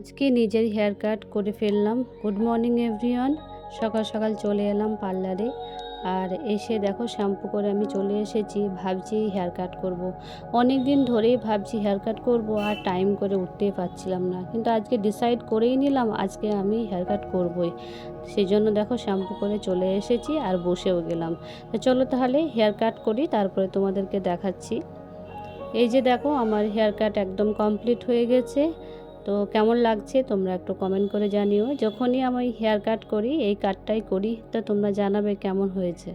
আজকে নিজের hair cut করে ফেললাম। Good morning everyone. সকাল সকাল চলে এলাম পার্লারে, আর এসে দেখো শ্যাম্পু করে আমি চলে এসেছি। ভাবছি হেয়ার কাট করব। অনেক দিন ধরেই ভাবছি হেয়ার কাট করব, আর টাইম করে উঠতেই পারছিলাম না, কিন্তু আজকে ডিসাইড করেই নিলাম আজকে আমি হেয়ার কাট করবই। সেই জন্য দেখো শ্যাম্পু করে চলে এসেছি আর বসেও গেলাম। তো চলো তাহলে হেয়ার কাট করি, তারপরে তোমাদেরকে দেখাচ্ছি। এই যে দেখো আমার হেয়ার কাট একদম কমপ্লিট হয়ে গেছে। তো কেমন লাগছে তোমরা একটু কমেন্ট করে জানিও। যখনই আমি হেয়ার কাট করি এই কাটটাই করি, তো তোমরা জানাবে কেমন হয়েছে।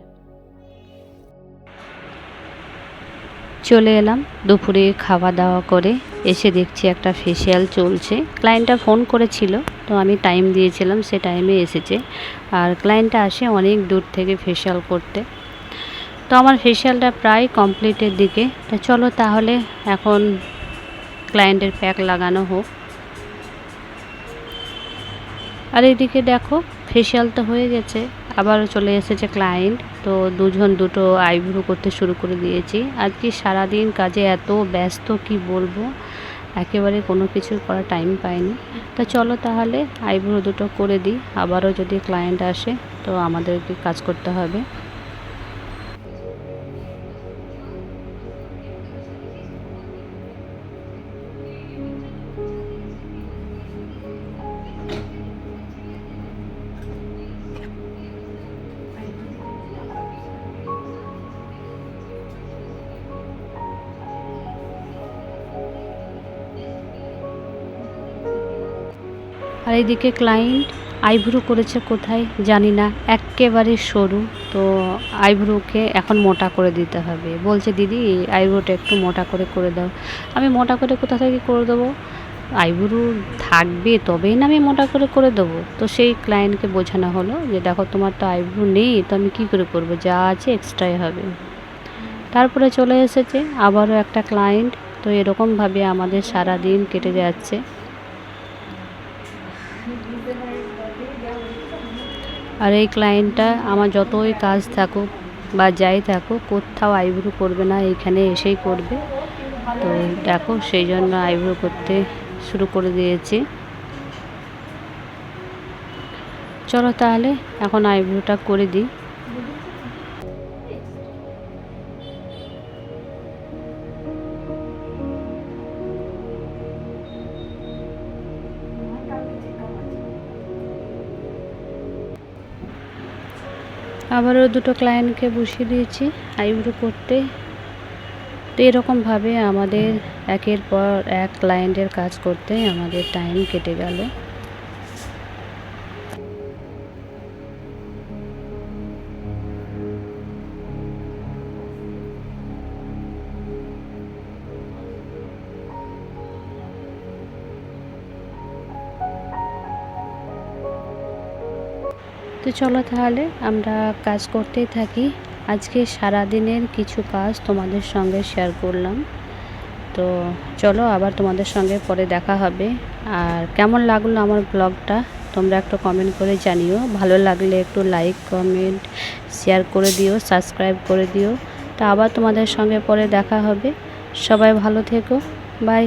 চলে এলাম দুপুরে খাওয়া দাওয়া করে, এসে দেখছি একটা ফেসিয়াল চলছে। ক্লায়েন্টটা ফোন করেছিল, তো আমি টাইম দিয়েছিলাম, সে টাইমে এসেছে। আর ক্লায়েন্টটা আসে অনেক দূর থেকে ফেসিয়াল করতে। তো আমার ফেসিয়ালটা প্রায় কমপ্লিটের দিকে। তো চলো তাহলে এখন ক্লায়েন্টের প্যাক লাগানো হোক। আর এদিকে দেখো ফেসিয়াল তো হয়ে গেছে, আবারও চলে এসেছে ক্লায়েন্ট। তো দুজন দুটো আইব্রো করতে শুরু করে দিয়েছি। আজকে সারাদিন কাজে এত ব্যস্ত কি বলবো, একেবারে কোনো কিছু করার টাইম পাইনি। তো চলো তাহলে আইব্রো দুটো করে দিই, আবারও যদি ক্লায়েন্ট আসে তো আমাদেরকে কাজ করতে হবে। আর এইদিকে ক্লায়েন্ট আইব্রো করেছে কোথায় জানি না, একেবারে সরু। তো আইব্রোকে এখন মোটা করে দিতে হবে। বলছে দিদি আইব্রোটা একটু মোটা করে করে দাও। আমি মোটা করে কোথা থেকে করে দেবো? আইব্রো থাকবে তবেই না আমি মোটা করে করে দেবো। তো সেই ক্লায়েন্টকে বোঝানো হলো যে দেখো তোমার তো আইব্রো নেই, তো আমি কী করে করবো, যা আছে এক্সট্রাই হবে। তারপরে চলে এসেছে আবারও একটা ক্লায়েন্ট। তো এরকমভাবে আমাদের সারা দিন কেটে যাচ্ছে। আর এই ক্লায়েন্টটা আমার যতই কাজ থাকুক বা যাই থাকুক, কোথাও আইব্রো করবে না, এইখানে এসেই করবে। তো দেখো সেই জন্য আইব্রো করতে শুরু করে দিয়েছি। চলো তাহলে এখন আইব্রোটা করে দিই। আবারও দুটো ক্লায়েন্টকে বসিয়ে দিয়েছি আইব্রো করতে। তো এরকমভাবে আমাদের একের পর এক ক্লায়েন্টের কাজ করতে আমাদের টাইম কেটে গেল। তো চলো তাহলে আমরা কাজ করতেই থাকি। আজকে সারা দিনের কিছু কাজ তোমাদের সঙ্গে শেয়ার করলাম। তো চলো আবার তোমাদের সঙ্গে পরে দেখা হবে। আর কেমন লাগলো আমার ব্লগটা তোমরা একটু কমেন্ট করে জানিও। ভালো লাগলে একটু লাইক কমেন্ট শেয়ার করে দিও, সাবস্ক্রাইব করে দিও। তো আবার তোমাদের সঙ্গে পরে দেখা হবে। সবাই ভালো থেকো, বাই।